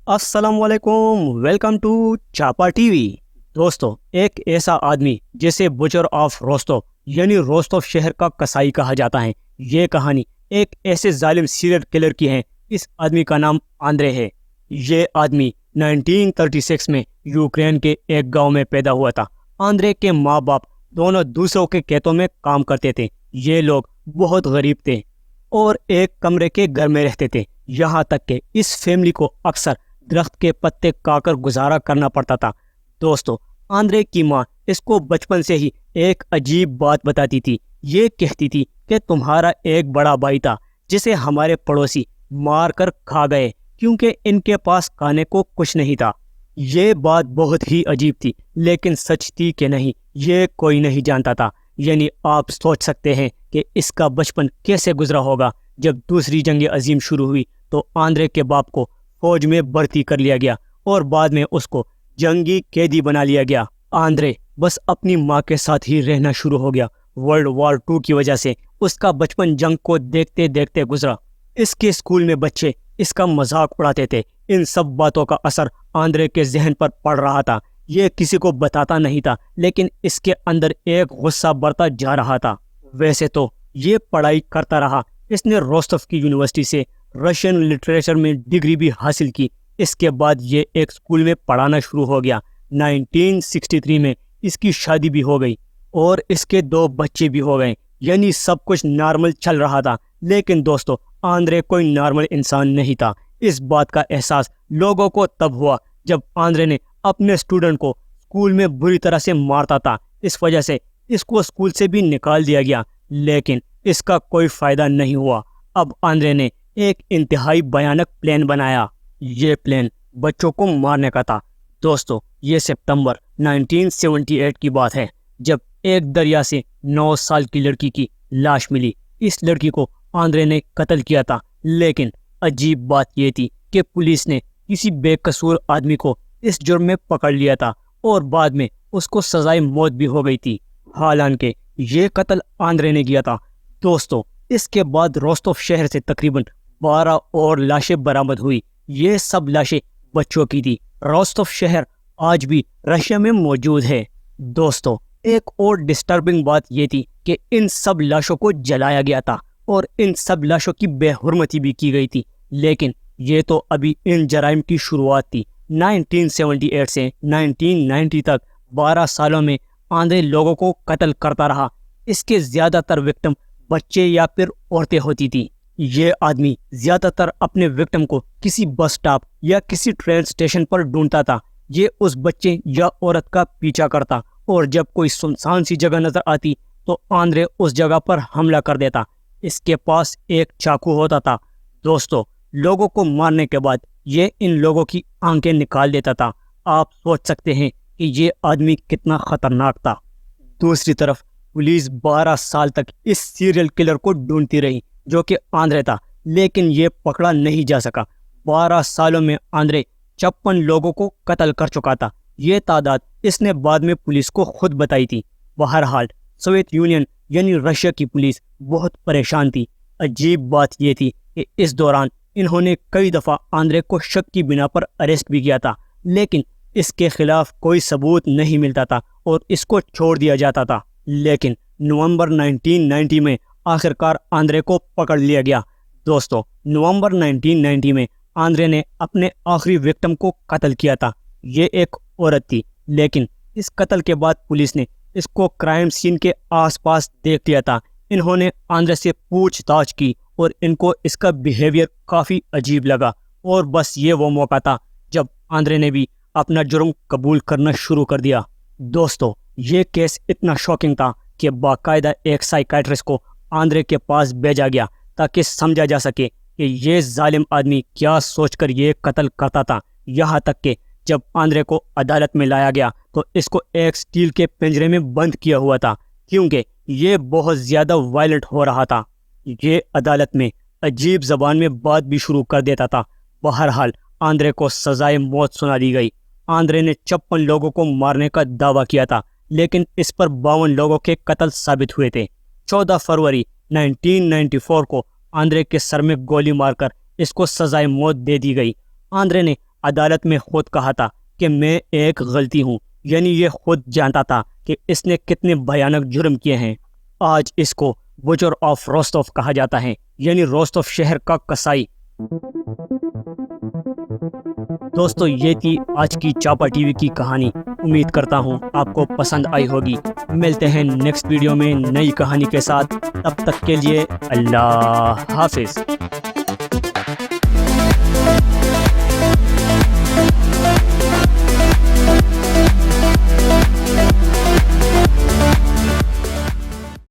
अस्सलाम वालेकुम, welcome to चापा टीवी। दोस्तों, एक ऐसा आदमी जिसे बुचर ऑफ रोस्तव यानी रोस्तव शहर का कसाई कहा जाता है। ये कहानी एक ऐसे जालिम सीरियल किलर की है। इस आदमी का नाम आंद्रे है। ये आदमी 1936 में यूक्रेन के एक गांव में पैदा हुआ था। आंद्रे के माँ बाप दोनों दूसरों के खेतों में काम करते थे। ये लोग बहुत गरीब थे और एक कमरे के घर में रहते थे। यहाँ तक कि इस फैमिली को अक्सर दरख्त के पत्ते काकर गुजारा करना पड़ता था। दोस्तों, आंद्रे की माँ इसको बचपन से ही एक अजीब बात बताती थी। ये कहती थी कि तुम्हारा एक बड़ा भाई था जिसे हमारे पड़ोसी मार कर खा गए क्योंकि इनके पास खाने को कुछ नहीं था। ये बात बहुत ही अजीब थी, लेकिन सच थी कि नहीं ये कोई नहीं जानता था। यानी आप सोच सकते हैं कि इसका बचपन कैसे गुजरा होगा। जब दूसरी जंग अजीम शुरू हुई तो आंद्रे के बाप को फौज में भर्ती कर लिया गया और बाद में उसको जंगी कैदी बना लिया गया। आंद्रे बस अपनी माँ के साथ ही रहना शुरू हो गया। वर्ल्ड वॉर 2 की वजह से उसका बचपन जंग को देखते देखते गुजरा। इसके स्कूल में बच्चे इसका मजाक उड़ाते थे। इन सब बातों का असर आंद्रे के जहन पर पड़ रहा था। ये किसी को बताता नहीं था, लेकिन इसके अंदर एक गुस्सा बढ़ता जा रहा था। वैसे तो ये पढ़ाई करता रहा। इसने रोस्तव की यूनिवर्सिटी से रशियन लिटरेचर में डिग्री भी हासिल की। इसके बाद ये एक स्कूल में पढ़ाना शुरू हो गया। 1963 में इसकी शादी भी हो गई और इसके 2 बच्चे भी हो गए। यानी सब कुछ नॉर्मल चल रहा था। लेकिन दोस्तों, आंद्रे कोई नॉर्मल इंसान नहीं था। इस बात का एहसास लोगों को तब हुआ जब आंद्रे ने अपने स्टूडेंट को स्कूल में बुरी तरह से मारता था। इस वजह से इसको स्कूल से भी निकाल दिया गया, लेकिन इसका कोई फायदा नहीं हुआ। अब आंद्रे ने एक इंतहाई भयानक प्लान बनाया। ये प्लान बच्चों को मारने का था। दोस्तों, ये सितंबर 1978 की बात है जब एक दरिया से 9 साल की लड़की की लाश मिली। इस लड़की को आंद्रे ने कत्ल किया था, लेकिन अजीब बात यह थी कि पुलिस ने किसी बेकसूर आदमी को इस जुर्म में पकड़ लिया था और बाद में उसको सजाए मौत भी हो गई थी। हालांकि ये कत्ल आंद्रे ने किया था। दोस्तों, इसके बाद रोस्तव शहर से तकरीबन 12 और लाशें बरामद हुई। ये सब लाशें बच्चों की थी। रोस्तव शहर आज भी रशिया में मौजूद है। दोस्तों, एक और डिस्टर्बिंग बात ये थी कि इन सब लाशों को जलाया गया था और इन सब लाशों की बेहुरमती भी की गई थी। लेकिन ये तो अभी इन जराइम की शुरुआत थी। 1978 से 1990 तक 12 सालों में आंद्रे लोगों को कत्ल करता रहा। इसके ज़्यादातर विक्टिम बच्चे या फिर औरतें होती थी। ये आदमी ज़्यादातर अपने विक्टिम को किसी बस स्टॉप या किसी ट्रेन स्टेशन पर ढूंढता था। ये उस बच्चे या औरत का पीछा करता और जब कोई सुनसान सी जगह नजर आती तो आंद्रे उस जगह पर हमला कर देता। इसके पास एक चाकू होता था। दोस्तों, लोगों को मारने के बाद ये इन लोगों की आंखें निकाल देता था। आप सोच सकते हैं कि ये आदमी कितना खतरनाक था। दूसरी तरफ पुलिस 12 साल तक इस सीरियल किलर को ढूंढती रही जो कि आंद्रे था, लेकिन ये पकड़ा नहीं जा सका। 12 सालों में आंद्रे 56 लोगों को कत्ल कर चुका था। ये तादाद इसने बाद में पुलिस को खुद बताई थी। बहरहाल सोवियत यूनियन यानी रशिया की पुलिस बहुत परेशान थी। अजीब बात यह थी कि इस दौरान इन्होंने कई दफ़ा आंद्रे को शक की बिना पर अरेस्ट भी किया था, लेकिन इसके खिलाफ कोई सबूत नहीं मिलता था और इसको छोड़ दिया जाता था। लेकिन नवंबर 1990 में आखिरकार आंद्रे को पकड़ लिया गया। दोस्तों, नवंबर 1990 में आंद्रे ने अपने आखिरी विक्टिम को कत्ल किया था। ये एक औरत थी, लेकिन इस कत्ल के बाद पुलिस ने इसको क्राइम सीन के आसपास देख लिया था। इन्होंने आंद्रे से पूछताछ की और इनको इसका बिहेवियर काफ़ी अजीब लगा और बस ये वो मौका था जब आंद्रे ने भी अपना जुर्म कबूल करना शुरू कर दिया। दोस्तों, ये केस इतना शॉकिंग था कि बाकायदा एक साइकाइट्रिस्ट को आंद्रे के पास भेजा गया ताकि समझा जा सके कि ये जालिम आदमी क्या सोचकर ये कत्ल करता था। यहाँ तक कि जब आंद्रे को अदालत में लाया गया तो इसको एक स्टील के पिंजरे में बंद किया हुआ था क्योंकि ये बहुत ज़्यादा वायलेंट हो रहा था। ये अदालत में अजीब ज़बान में बात भी शुरू कर देता था। बहरहाल आंद्रे को सजाए मौत सुना दी गई। आंद्रे ने 56 लोगों को मारने का दावा किया था, लेकिन इस पर 52 लोगों के कत्ल साबित हुए थे। 14 फरवरी 1994 को आंद्रे के सर में गोली मारकर इसको सजाए मौत दे दी गई। आंद्रे ने عدالت میں خود کہا تھا کہ میں ایک غلطی ہوں، یعنی یہ خود جانتا تھا کہ اس نے کتنے بھیانک جرم کیے ہیں۔ آج اس کو بچر آف روستوف کہا جاتا ہے، یعنی روستوف شہر کا قصائی۔ دوستو، یہ تھی آج کی چاپا ٹی وی کی کہانی۔ امید کرتا ہوں آپ کو پسند آئی ہوگی۔ ملتے ہیں نیکسٹ ویڈیو میں نئی کہانی کے ساتھ، تب تک کے لیے اللہ حافظ۔